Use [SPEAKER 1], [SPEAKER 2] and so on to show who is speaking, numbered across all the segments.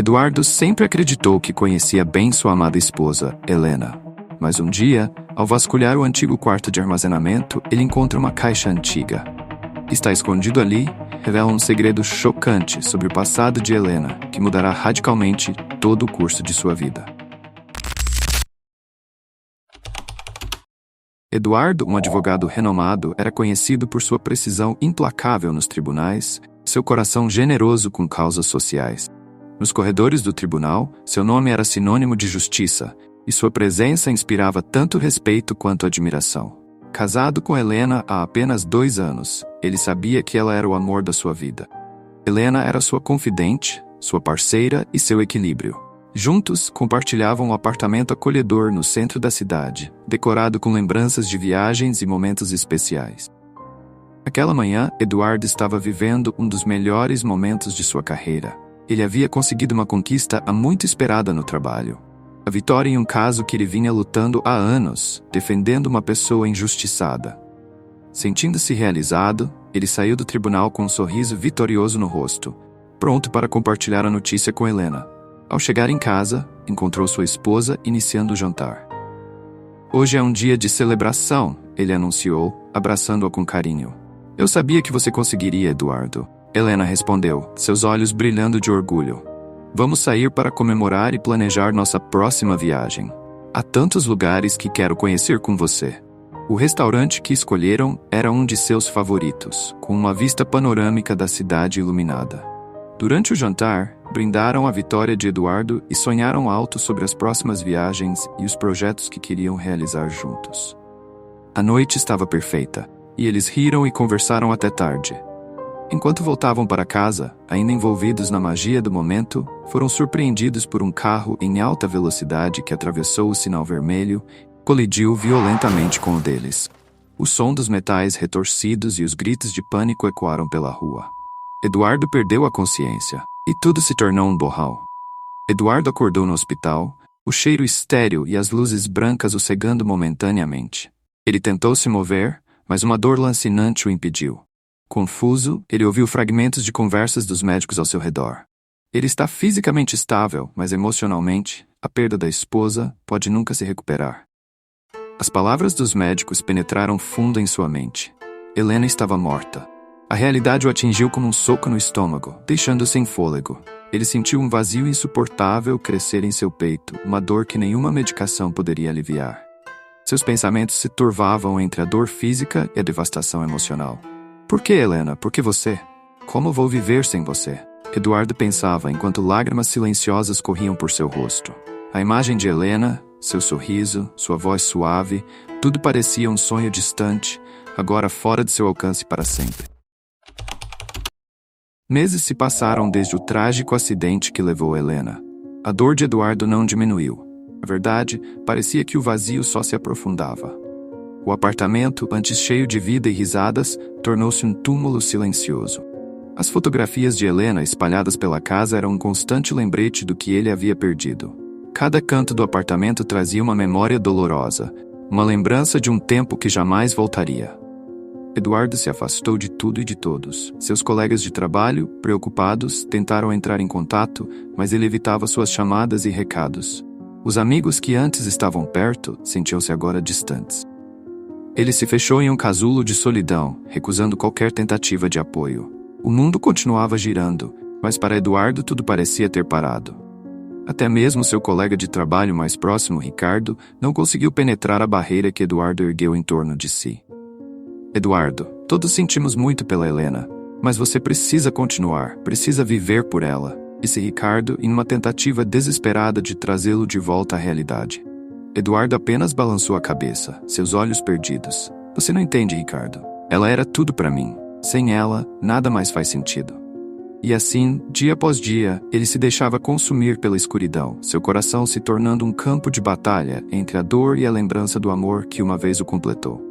[SPEAKER 1] Eduardo sempre acreditou que conhecia bem sua amada esposa, Helena. Mas um dia, ao vasculhar o antigo quarto de armazenamento, ele encontra uma caixa antiga. Está escondido ali, revela um segredo chocante sobre o passado de Helena, que mudará radicalmente todo o curso de sua vida. Eduardo, um advogado renomado, era conhecido por sua precisão implacável nos tribunais e seu coração generoso com causas sociais. Nos corredores do tribunal, seu nome era sinônimo de justiça, e sua presença inspirava tanto respeito quanto admiração. Casado com Helena há apenas 2 anos, ele sabia que ela era o amor da sua vida. Helena era sua confidente, sua parceira e seu equilíbrio. Juntos, compartilhavam um apartamento acolhedor no centro da cidade, decorado com lembranças de viagens e momentos especiais. Aquela manhã, Eduardo estava vivendo um dos melhores momentos de sua carreira. Ele havia conseguido uma conquista há muito esperada no trabalho. A vitória em um caso que ele vinha lutando há anos, defendendo uma pessoa injustiçada. Sentindo-se realizado, ele saiu do tribunal com um sorriso vitorioso no rosto, pronto para compartilhar a notícia com Helena. Ao chegar em casa, encontrou sua esposa iniciando o jantar. "Hoje é um dia de celebração", ele anunciou, abraçando-a com carinho. "Eu sabia que você conseguiria, Eduardo", Helena respondeu, seus olhos brilhando de orgulho. "Vamos sair para comemorar e planejar nossa próxima viagem. Há tantos lugares que quero conhecer com você." O restaurante que escolheram era um de seus favoritos, com uma vista panorâmica da cidade iluminada. Durante o jantar, brindaram a vitória de Eduardo e sonharam alto sobre as próximas viagens e os projetos que queriam realizar juntos. A noite estava perfeita, e eles riram e conversaram até tarde. Enquanto voltavam para casa, ainda envolvidos na magia do momento, foram surpreendidos por um carro em alta velocidade que atravessou o sinal vermelho e colidiu violentamente com o deles. O som dos metais retorcidos e os gritos de pânico ecoaram pela rua. Eduardo perdeu a consciência, e tudo se tornou um borral. Eduardo acordou no hospital, o cheiro estéril e as luzes brancas o cegando momentaneamente. Ele tentou se mover, mas uma dor lancinante o impediu. Confuso, ele ouviu fragmentos de conversas dos médicos ao seu redor. Ele está fisicamente estável, mas emocionalmente, a perda da esposa pode nunca se recuperar. As palavras dos médicos penetraram fundo em sua mente. Helena estava morta. A realidade o atingiu como um soco no estômago, deixando-o sem fôlego. Ele sentiu um vazio insuportável crescer em seu peito, uma dor que nenhuma medicação poderia aliviar. Seus pensamentos se turvavam entre a dor física e a devastação emocional. "Por que, Helena? Por que você? Como vou viver sem você?" Eduardo pensava enquanto lágrimas silenciosas corriam por seu rosto. A imagem de Helena, seu sorriso, sua voz suave, tudo parecia um sonho distante, agora fora de seu alcance para sempre. Meses se passaram desde o trágico acidente que levou Helena. A dor de Eduardo não diminuiu. Na verdade, parecia que o vazio só se aprofundava. O apartamento, antes cheio de vida e risadas, tornou-se um túmulo silencioso. As fotografias de Helena espalhadas pela casa eram um constante lembrete do que ele havia perdido. Cada canto do apartamento trazia uma memória dolorosa, uma lembrança de um tempo que jamais voltaria. Eduardo se afastou de tudo e de todos. Seus colegas de trabalho, preocupados, tentaram entrar em contato, mas ele evitava suas chamadas e recados. Os amigos que antes estavam perto sentiam-se agora distantes. Ele se fechou em um casulo de solidão, recusando qualquer tentativa de apoio. O mundo continuava girando, mas para Eduardo tudo parecia ter parado. Até mesmo seu colega de trabalho mais próximo, Ricardo, não conseguiu penetrar a barreira que Eduardo ergueu em torno de si. "Eduardo, todos sentimos muito pela Helena, mas você precisa continuar, precisa viver por ela", disse Ricardo em uma tentativa desesperada de trazê-lo de volta à realidade. Eduardo apenas balançou a cabeça, seus olhos perdidos. "Você não entende, Ricardo. Ela era tudo para mim. Sem ela, nada mais faz sentido." E assim, dia após dia, ele se deixava consumir pela escuridão, seu coração se tornando um campo de batalha entre a dor e a lembrança do amor que uma vez o completou.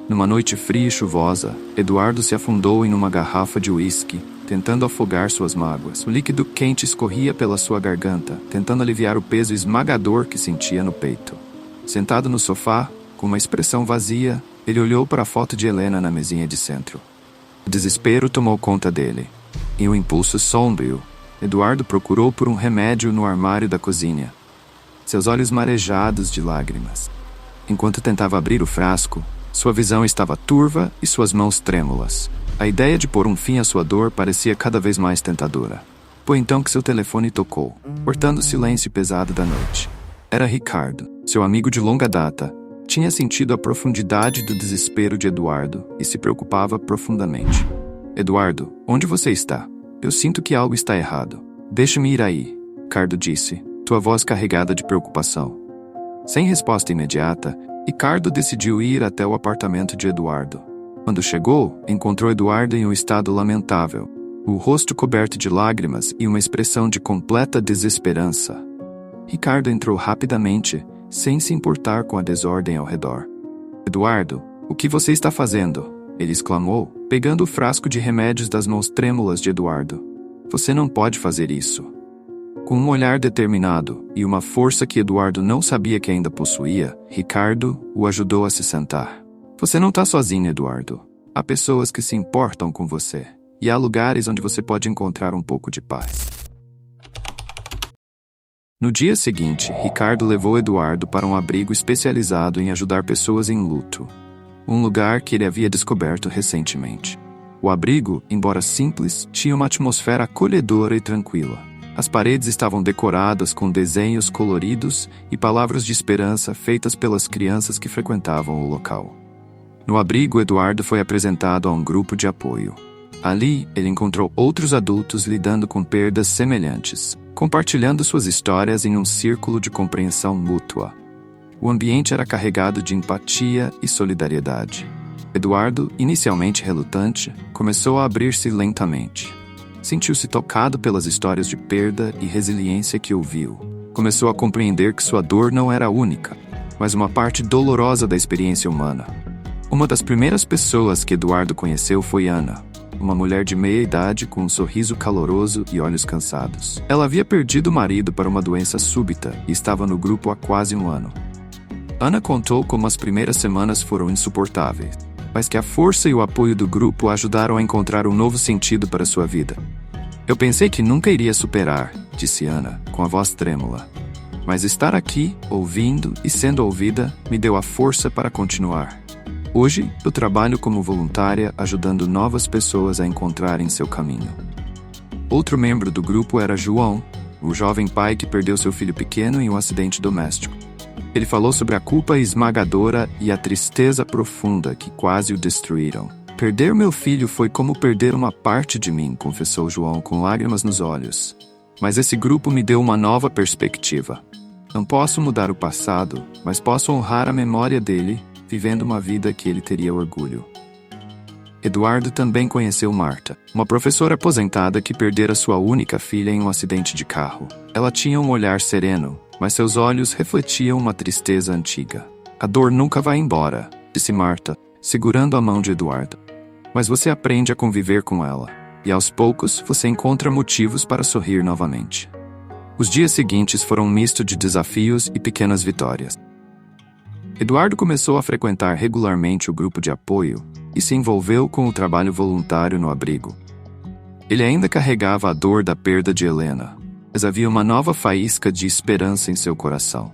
[SPEAKER 1] Numa noite fria e chuvosa, Eduardo se afundou em uma garrafa de uísque, tentando afogar suas mágoas. O líquido quente escorria pela sua garganta, tentando aliviar o peso esmagador que sentia no peito. Sentado no sofá, com uma expressão vazia, ele olhou para a foto de Helena na mesinha de centro. O desespero tomou conta dele. Em um impulso sombrio, ele Eduardo procurou por um remédio no armário da cozinha, seus olhos marejados de lágrimas. Enquanto tentava abrir o frasco, sua visão estava turva e suas mãos trêmulas. A ideia de pôr um fim à sua dor parecia cada vez mais tentadora. Foi então que seu telefone tocou, cortando o silêncio pesado da noite. Era Ricardo, seu amigo de longa data. Tinha sentido a profundidade do desespero de Eduardo e se preocupava profundamente. Eduardo, onde você está? Eu sinto que algo está errado. Deixe-me ir aí, Ricardo disse, sua voz carregada de preocupação. Sem resposta imediata, Ricardo decidiu ir até o apartamento de Eduardo. Quando chegou, encontrou Eduardo em um estado lamentável, o rosto coberto de lágrimas e uma expressão de completa desesperança. Ricardo entrou rapidamente, sem se importar com a desordem ao redor. Eduardo, o que você está fazendo? Ele exclamou, pegando o frasco de remédios das mãos trêmulas de Eduardo. Você não pode fazer isso. Com um olhar determinado e uma força que Eduardo não sabia que ainda possuía, Ricardo o ajudou a se sentar. Você não está sozinho, Eduardo. Há pessoas que se importam com você. E há lugares onde você pode encontrar um pouco de paz. No dia seguinte, Ricardo levou Eduardo para um abrigo especializado em ajudar pessoas em luto. Um lugar que ele havia descoberto recentemente. O abrigo, embora simples, tinha uma atmosfera acolhedora e tranquila. As paredes estavam decoradas com desenhos coloridos e palavras de esperança feitas pelas crianças que frequentavam o local. No abrigo, Eduardo foi apresentado a um grupo de apoio. Ali, ele encontrou outros adultos lidando com perdas semelhantes, compartilhando suas histórias em um círculo de compreensão mútua. O ambiente era carregado de empatia e solidariedade. Eduardo, inicialmente relutante, começou a abrir-se lentamente. Sentiu-se tocado pelas histórias de perda e resiliência que ouviu. Começou a compreender que sua dor não era única, mas uma parte dolorosa da experiência humana. Uma das primeiras pessoas que Eduardo conheceu foi Ana, uma mulher de meia-idade com um sorriso caloroso e olhos cansados. Ela havia perdido o marido para uma doença súbita e estava no grupo há quase um ano. Ana contou como as primeiras semanas foram insuportáveis, mas que a força e o apoio do grupo a ajudaram a encontrar um novo sentido para sua vida. Eu pensei que nunca iria superar, disse Ana, com a voz trêmula. Mas estar aqui, ouvindo e sendo ouvida, me deu a força para continuar. Hoje, eu trabalho como voluntária ajudando novas pessoas a encontrarem seu caminho. Outro membro do grupo era João, o jovem pai que perdeu seu filho pequeno em um acidente doméstico. Ele falou sobre a culpa esmagadora e a tristeza profunda que quase o destruíram. Perder meu filho foi como perder uma parte de mim, confessou João com lágrimas nos olhos. Mas esse grupo me deu uma nova perspectiva. Não posso mudar o passado, mas posso honrar a memória dele, vivendo uma vida que ele teria orgulho. Eduardo também conheceu Marta, uma professora aposentada que perdera sua única filha em um acidente de carro. Ela tinha um olhar sereno, mas seus olhos refletiam uma tristeza antiga. A dor nunca vai embora, disse Marta, segurando a mão de Eduardo. Mas você aprende a conviver com ela, e aos poucos você encontra motivos para sorrir novamente. Os dias seguintes foram um misto de desafios e pequenas vitórias. Eduardo começou a frequentar regularmente o grupo de apoio e se envolveu com o trabalho voluntário no abrigo. Ele ainda carregava a dor da perda de Helena, mas havia uma nova faísca de esperança em seu coração.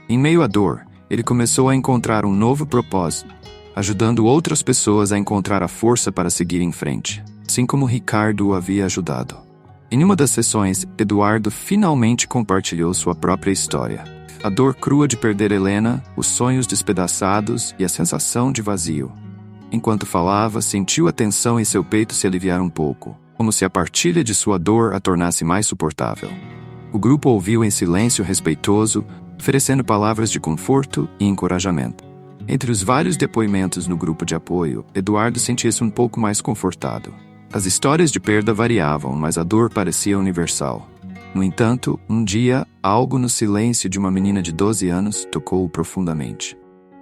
[SPEAKER 1] Em meio à dor, ele começou a encontrar um novo propósito, ajudando outras pessoas a encontrar a força para seguir em frente, assim como Ricardo o havia ajudado. Em uma das sessões, Eduardo finalmente compartilhou sua própria história. A dor crua de perder Helena, os sonhos despedaçados e a sensação de vazio. Enquanto falava, sentiu a tensão em seu peito se aliviar um pouco, como se a partilha de sua dor a tornasse mais suportável. O grupo ouviu em silêncio respeitoso, oferecendo palavras de conforto e encorajamento. Entre os vários depoimentos no grupo de apoio, Eduardo sentia-se um pouco mais confortado. As histórias de perda variavam, mas a dor parecia universal. No entanto, um dia, algo no silêncio de uma menina de 12 anos tocou-o profundamente.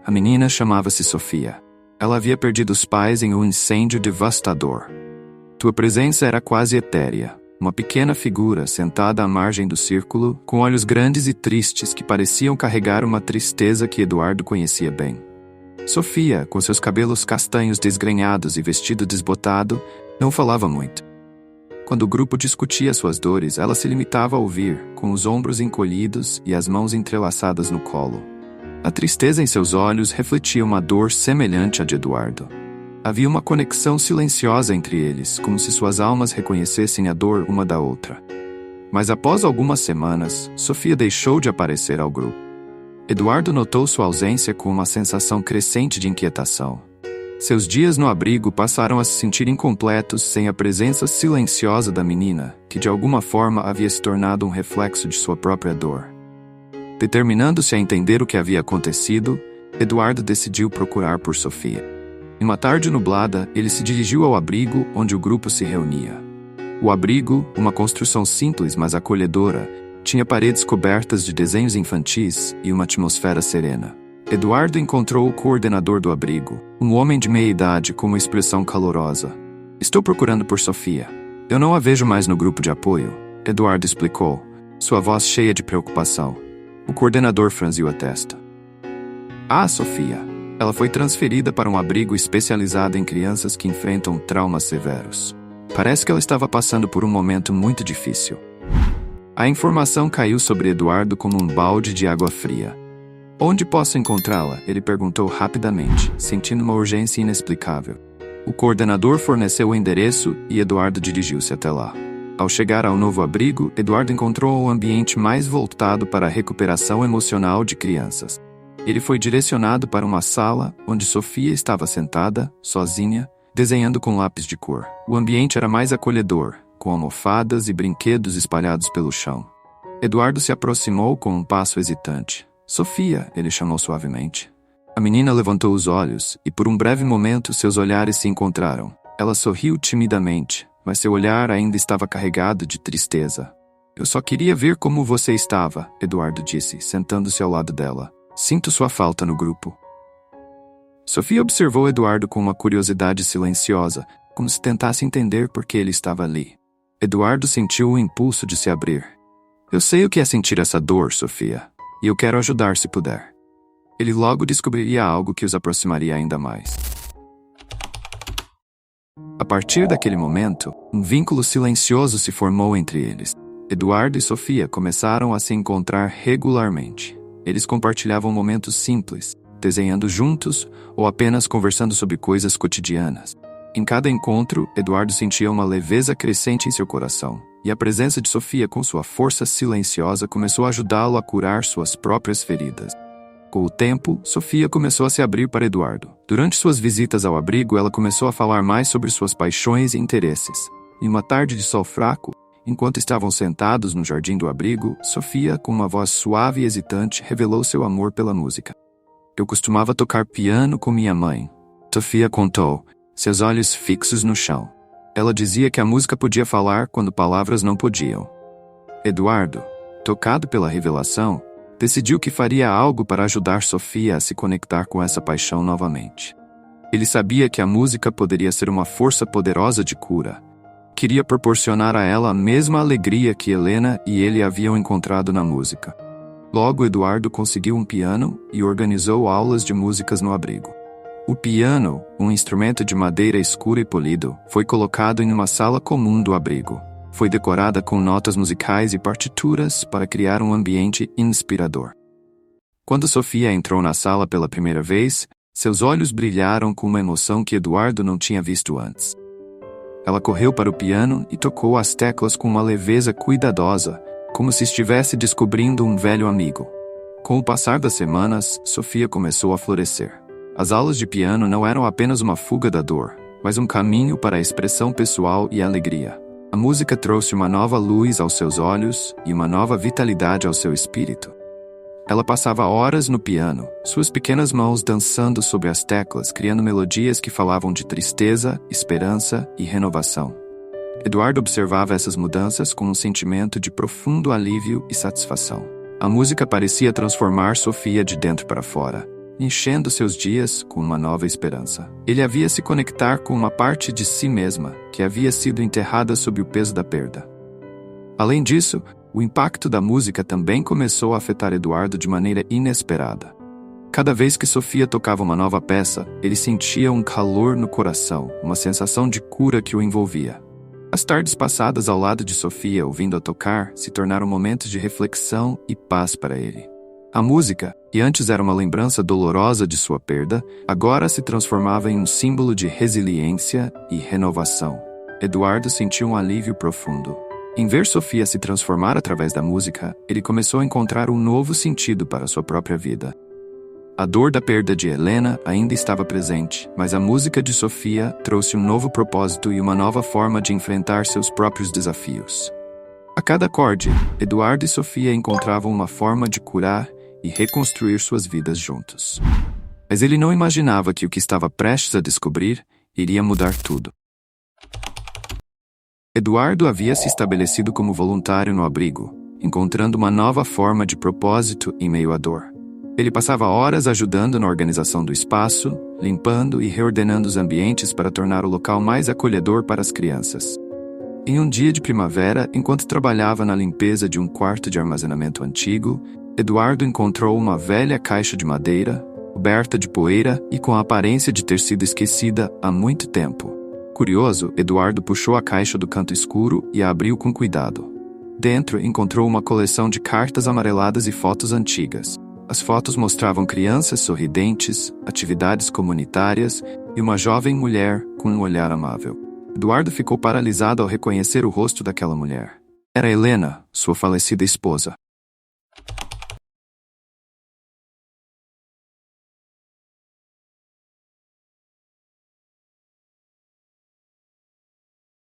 [SPEAKER 1] A menina chamava-se Sofia. Ela havia perdido os pais em um incêndio devastador. Sua presença era quase etérea. Uma pequena figura sentada à margem do círculo, com olhos grandes e tristes que pareciam carregar uma tristeza que Eduardo conhecia bem. Sofia, com seus cabelos castanhos desgrenhados e vestido desbotado, não falava muito. Quando o grupo discutia suas dores, ela se limitava a ouvir, com os ombros encolhidos e as mãos entrelaçadas no colo. A tristeza em seus olhos refletia uma dor semelhante à de Eduardo. Havia uma conexão silenciosa entre eles, como se suas almas reconhecessem a dor uma da outra. Mas após algumas semanas, Sofia deixou de aparecer ao grupo. Eduardo notou sua ausência com uma sensação crescente de inquietação. Seus dias no abrigo passaram a se sentir incompletos sem a presença silenciosa da menina, que de alguma forma havia se tornado um reflexo de sua própria dor. Determinando-se a entender o que havia acontecido, Eduardo decidiu procurar por Sofia. Em uma tarde nublada, ele se dirigiu ao abrigo onde o grupo se reunia. O abrigo, uma construção simples mas acolhedora, tinha paredes cobertas de desenhos infantis e uma atmosfera serena. Eduardo encontrou o coordenador do abrigo, um homem de meia idade com uma expressão calorosa. "Estou procurando por Sofia. Eu não a vejo mais no grupo de apoio", Eduardo explicou, sua voz cheia de preocupação. O coordenador franziu a testa. "Ah, Sofia. Ela foi transferida para um abrigo especializado em crianças que enfrentam traumas severos. Parece que ela estava passando por um momento muito difícil." A informação caiu sobre Eduardo como um balde de água fria. "Onde posso encontrá-la?" ele perguntou rapidamente, sentindo uma urgência inexplicável. O coordenador forneceu o endereço e Eduardo dirigiu-se até lá. Ao chegar ao novo abrigo, Eduardo encontrou o ambiente mais voltado para a recuperação emocional de crianças. Ele foi direcionado para uma sala onde Sofia estava sentada, sozinha, desenhando com lápis de cor. O ambiente era mais acolhedor, com almofadas e brinquedos espalhados pelo chão. Eduardo se aproximou com um passo hesitante. "Sofia", ele chamou suavemente. A menina levantou os olhos e por um breve momento seus olhares se encontraram. Ela sorriu timidamente, mas seu olhar ainda estava carregado de tristeza. "Eu só queria ver como você estava", Eduardo disse, sentando-se ao lado dela. "Sinto sua falta no grupo." Sofia observou Eduardo com uma curiosidade silenciosa, como se tentasse entender por que ele estava ali. Eduardo sentiu o impulso de se abrir. "Eu sei o que é sentir essa dor, Sofia. E eu quero ajudar se puder." Ele logo descobriria algo que os aproximaria ainda mais. A partir daquele momento, um vínculo silencioso se formou entre eles. Eduardo e Sofia começaram a se encontrar regularmente. Eles compartilhavam momentos simples, desenhando juntos ou apenas conversando sobre coisas cotidianas. Em cada encontro, Eduardo sentia uma leveza crescente em seu coração. E a presença de Sofia com sua força silenciosa começou a ajudá-lo a curar suas próprias feridas. Com o tempo, Sofia começou a se abrir para Eduardo. Durante suas visitas ao abrigo, ela começou a falar mais sobre suas paixões e interesses. Em uma tarde de sol fraco, enquanto estavam sentados no jardim do abrigo, Sofia, com uma voz suave e hesitante, revelou seu amor pela música. "Eu costumava tocar piano com minha mãe", Sofia contou, seus olhos fixos no chão. Ela dizia que a música podia falar quando palavras não podiam. Eduardo, tocado pela revelação, decidiu que faria algo para ajudar Sofia a se conectar com essa paixão novamente. Ele sabia que a música poderia ser uma força poderosa de cura. Queria proporcionar a ela a mesma alegria que Helena e ele haviam encontrado na música. Logo, Eduardo conseguiu um piano e organizou aulas de músicas no abrigo. O piano, um instrumento de madeira escura e polido, foi colocado em uma sala comum do abrigo. Foi decorada com notas musicais e partituras para criar um ambiente inspirador. Quando Sofia entrou na sala pela primeira vez, seus olhos brilharam com uma emoção que Eduardo não tinha visto antes. Ela correu para o piano e tocou as teclas com uma leveza cuidadosa, como se estivesse descobrindo um velho amigo. Com o passar das semanas, Sofia começou a florescer. As aulas de piano não eram apenas uma fuga da dor, mas um caminho para a expressão pessoal e a alegria. A música trouxe uma nova luz aos seus olhos e uma nova vitalidade ao seu espírito. Ela passava horas no piano, suas pequenas mãos dançando sobre as teclas, criando melodias que falavam de tristeza, esperança e renovação. Eduardo observava essas mudanças com um sentimento de profundo alívio e satisfação. A música parecia transformar Sofia de dentro para fora, enchendo seus dias com uma nova esperança. Ele havia se conectar com uma parte de si mesma que havia sido enterrada sob o peso da perda. Além disso, o impacto da música também começou a afetar Eduardo de maneira inesperada. Cada vez que Sofia tocava uma nova peça, ele sentia um calor no coração, uma sensação de cura que o envolvia. As tardes passadas ao lado de Sofia ouvindo-a tocar se tornaram momentos de reflexão e paz para ele. A música, que antes era uma lembrança dolorosa de sua perda, agora se transformava em um símbolo de resiliência e renovação. Eduardo sentiu um alívio profundo. Em ver Sofia se transformar através da música, ele começou a encontrar um novo sentido para sua própria vida. A dor da perda de Helena ainda estava presente, mas a música de Sofia trouxe um novo propósito e uma nova forma de enfrentar seus próprios desafios. A cada acorde, Eduardo e Sofia encontravam uma forma de curar e reconstruir suas vidas juntos. Mas ele não imaginava que o que estava prestes a descobrir iria mudar tudo. Eduardo havia se estabelecido como voluntário no abrigo, encontrando uma nova forma de propósito em meio à dor. Ele passava horas ajudando na organização do espaço, limpando e reordenando os ambientes para tornar o local mais acolhedor para as crianças. Em um dia de primavera, enquanto trabalhava na limpeza de um quarto de armazenamento antigo, Eduardo encontrou uma velha caixa de madeira, coberta de poeira e com a aparência de ter sido esquecida há muito tempo. Curioso, Eduardo puxou a caixa do canto escuro e a abriu com cuidado. Dentro, encontrou uma coleção de cartas amareladas e fotos antigas. As fotos mostravam crianças sorridentes, atividades comunitárias e uma jovem mulher com um olhar amável. Eduardo ficou paralisado ao reconhecer o rosto daquela mulher. Era Helena, sua falecida esposa.